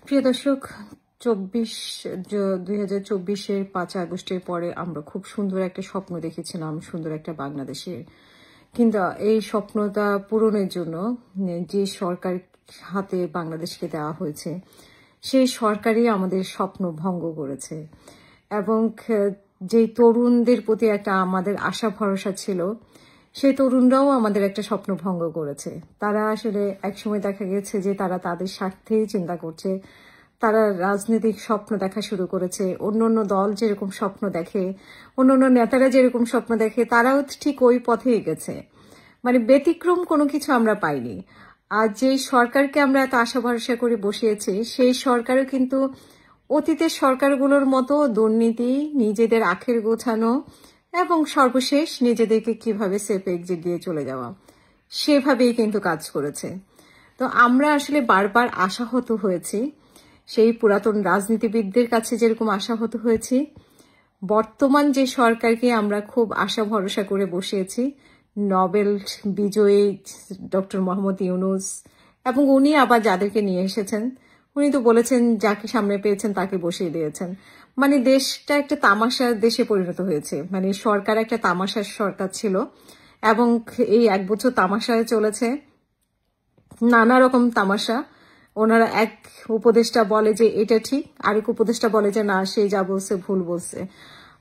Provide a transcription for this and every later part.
প্রিয় দর্শক, 2024-এর 5 আগস্টের পরে আমরা খুব সুন্দর একটা স্বপ্ন দেখেছিলাম, সুন্দর একটা বাংলাদেশের। কিন্তু এই স্বপ্নটা পূরণের জন্য যে সরকার হাতে বাংলাদেশকে দেওয়া হয়েছে, সেই সরকারই আমাদের স্বপ্ন ভঙ্গ করেছে। এবং যে তরুণদের প্রতি একটা আমাদের আশা ভরসা ছিল, সেই তরুণরাও আমাদের একটা স্বপ্ন ভঙ্গ করেছে। তারা আসলে একসময় দেখা গেছে যে তারা তাদের স্বার্থেই চিন্তা করছে, তারা রাজনৈতিক স্বপ্ন দেখা শুরু করেছে। অন্য দল যেরকম স্বপ্ন দেখে, অন্য নেতারা যেরকম স্বপ্ন দেখে, তারাও ঠিক ওই পথে এগেছে। মানে ব্যতিক্রম কোনো কিছু আমরা পাইনি। আর যে সরকারকে আমরা এত আশা ভরসা করে বসিয়েছি, সেই সরকারও কিন্তু অতীতের সরকারগুলোর মতো দুর্নীতি, নিজেদের আখের গোছানো এবং সর্বশেষ নিজেদেরকে কিভাবে সেফ এক্সিট দিয়ে চলে যাওয়া, সেভাবেই কিন্তু কাজ করেছে। তো আমরা আসলে বারবার আশাহত হয়েছি, সেই পুরাতন রাজনীতিবিদদের কাছে যেরকম আশাহত হয়েছি, বর্তমান যে সরকারকে আমরা খুব আশা ভরসা করে বসিয়েছি, নোবেল বিজয়ী ডক্টর মোহাম্মদ ইউনূস, এবং উনি আবার যাদেরকে নিয়ে এসেছেন, উনি তো বলেছেন যাকে সামনে পেয়েছেন তাকে বসিয়ে দিয়েছেন। মানে দেশটা একটা তামাশার দেশে পরিণত হয়েছে। মানে সরকার একটা তামাশার সরকার ছিল, এবং এই 1 বছর তামাশায় চলেছে, নানা রকম তামাশা। ওনারা এক উপদেষ্টা বলে যে এটা ঠিক, আরেক উপদেষ্টা বলে যে না, সে যা বলছে ভুল বলছে।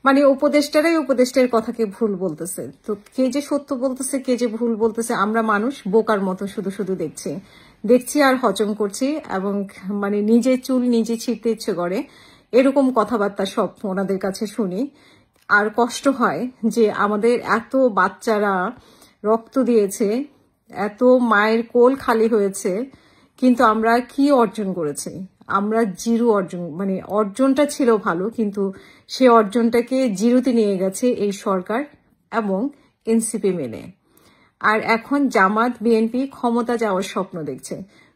মানে উপদেষ্টারাই উপদেষ্টার কথাকে ভুল বলতেছে। তো কে যে সত্য বলতেছে, কে যে ভুল বলতেছে, আমরা মানুষ বোকার মতো শুধু শুধু দেখছি আর হজম করছি। এবং মানে নিজে চুল নিজে ছিঁড়তে ইচ্ছে করে, এরকম কথাবার্তা সব ওনাদের কাছে শুনি। আর কষ্ট হয় যে আমাদের এত বাচ্চারা রক্ত দিয়েছে, এত মায়ের কোল খালি হয়েছে, কিন্তু আমরা কি অর্জন করেছি? আমরা জিরো অর্জন। মানে অর্জনটা ছিল ভালো, কিন্তু সে অর্জনটাকে জিরোতে নিয়ে গেছে এই সরকার এবং এনসিপি মিলে। আর এখন জামাত বিএনপি ক্ষমতা যাওয়ার স্বপ্ন দেখছে।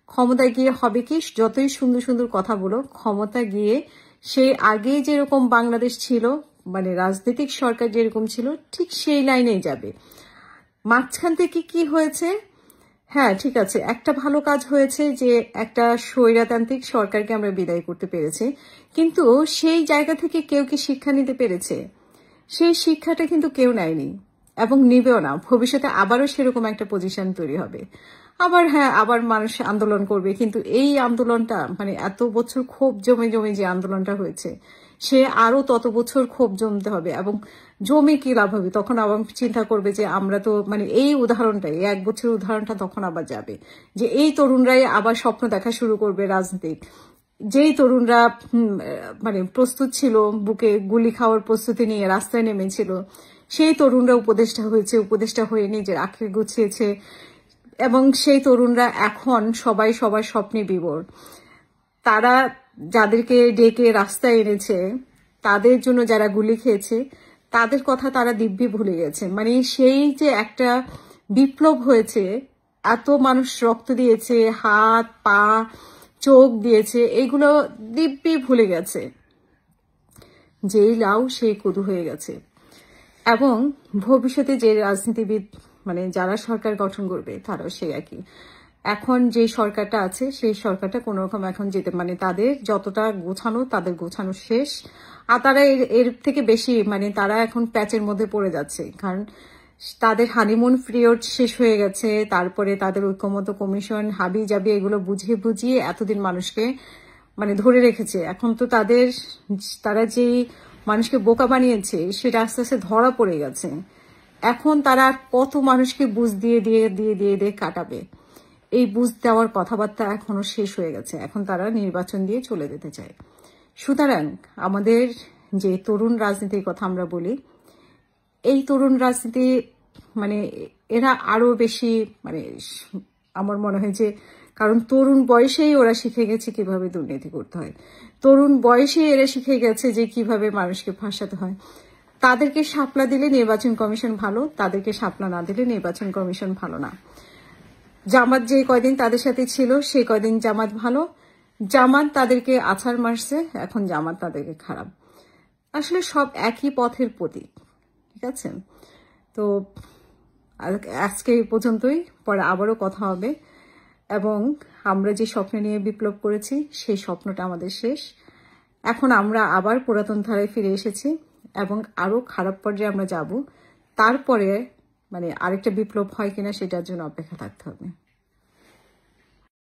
ক্ষমতায় গিয়ে হবে কি, যতই সুন্দর সুন্দর কথা বলো, ক্ষমতা গিয়ে সেই আগে যেরকম বাংলাদেশ ছিল, মানে রাজনৈতিক সরকার যেরকম ছিল, ঠিক সেই লাইনেই যাবে। মাঝখান থেকে কি হয়েছে? হ্যাঁ, ঠিক আছে, একটা ভালো কাজ হয়েছে যে একটা স্বৈরতান্ত্রিক সরকারকে আমরা বিদায় করতে পেরেছি, কিন্তু সেই জায়গা থেকে কেউ কি শিক্ষা নিতে পেরেছে? সেই শিক্ষাটা কিন্তু কেউ নেয়নি এবং নিবেও না। ভবিষ্যতে আবারও সেরকম একটা পজিশন তৈরি হবে। আবার মানুষ আন্দোলন করবে, কিন্তু এই আন্দোলনটা, মানে এত বছর ক্ষোভ জমে জমে যে আন্দোলনটা হয়েছে, সে আরো তত বছর ক্ষোভ জমতে হবে। এবং জমে কি লাভ হবে? তখন আবার চিন্তা করবে যে আমরা তো, মানে এই উদাহরণটাই, 1 বছরের উদাহরণটা তখন আবার যাবে, যে এই তরুণরাই আবার স্বপ্ন দেখা শুরু করবে রাজনীতিক। যেই তরুণরা মানে প্রস্তুত ছিল, বুকে গুলি খাওয়ার প্রস্তুতি নিয়ে রাস্তায় নেমেছিল, সেই তরুণরা উপদেষ্টা হয়েছে, উপদেষ্টা হয়ে নিজের আখের গুছিয়েছে। এবং সেই তরুণরা এখন সবাই সবার স্বপ্নে বিভোর। তারা যাদেরকে ডেকে রাস্তায় এনেছে, তাদের জন্য যারা গুলি খেয়েছে, তাদের কথা তারা দিব্যি ভুলে গেছে। মানে সেই যে একটা বিপ্লব হয়েছে, এত মানুষ রক্ত দিয়েছে, হাত পা চোখ দিয়েছে, এগুলো দিব্যি ভুলে গেছে। যেই লাউ সেই কদু হয়ে গেছে। এবং ভবিষ্যতে যে রাজনীতিবিদ, মানে যারা সরকার গঠন করবে, তারাও সেই একই। এখন যে সরকারটা আছে, সেই সরকারটা কোন রকম এখন যেতে, মানে তাদের যতটা গোছানো, তাদের গোছানো শেষ। আর তারা এর থেকে বেশি, মানে তারা এখন প্যাচের মধ্যে পড়ে যাচ্ছে। কারণ তাদের হানিমুন পিরিয়ড শেষ হয়ে গেছে, তারপরে তাদের ঐক্যমত কমিশন হাবি জাবি এগুলো বুঝিয়ে বুঝিয়ে এতদিন মানুষকে মানে ধরে রেখেছে। এখন তো তারা যেই মানুষকে বোকা বানিয়েছে, সেটা আস্তে আস্তে ধরা পড়ে গেছে। এখন তারা কত মানুষকে বুঝ দিয়ে দিয়ে দিয়ে দিয়ে দিয়ে কাটাবে? এই বুঝ দেওয়ার কথাবার্তা এখনো শেষ হয়ে গেছে। এখন তারা নির্বাচন দিয়ে চলে যেতে চায়। সুতরাং আমাদের যে তরুণ রাজনীতির কথা আমরা বলি, এই তরুণ রাজনীতি, মানে এরা আরো বেশি, মানে আমার মনে হয় যে, কারণ তরুণ বয়সেই ওরা শিখে গেছে কিভাবে দুর্নীতি করতে হয়, তরুণ বয়সেই এরা শিখে গেছে যে কিভাবে মানুষকে ফাঁসাতে হয়। তাদেরকে শাপলা দিলে নির্বাচন কমিশন ভালো, তাদেরকে শাপলা না দিলে নির্বাচন কমিশন ভালো না। জামাত যে কয়দিন তাদের সাথে ছিল, সেই কয়দিন জামাত ভালো, জামাত তাদেরকে আছাড় মারছে, এখন জামাত তাদেরকে খারাপ। আসলে সব একই পথের প্রতীক, ঠিক আছে? তো আজকে এই পর্যন্তই, পরে আবারও কথা হবে। এবং আমরা যে স্বপ্ন নিয়ে বিপ্লব করেছি সেই স্বপ্নটা আমাদের শেষ। এখন আমরা আবার পুরাতন ধারায় ফিরে এসেছি এবং আরো খারাপ পর্যায়ে আমরা যাব। তারপরে আরেকটা বিপ্লব হয় কিনা সেটার জন্য অপেক্ষা থাকতে হবে।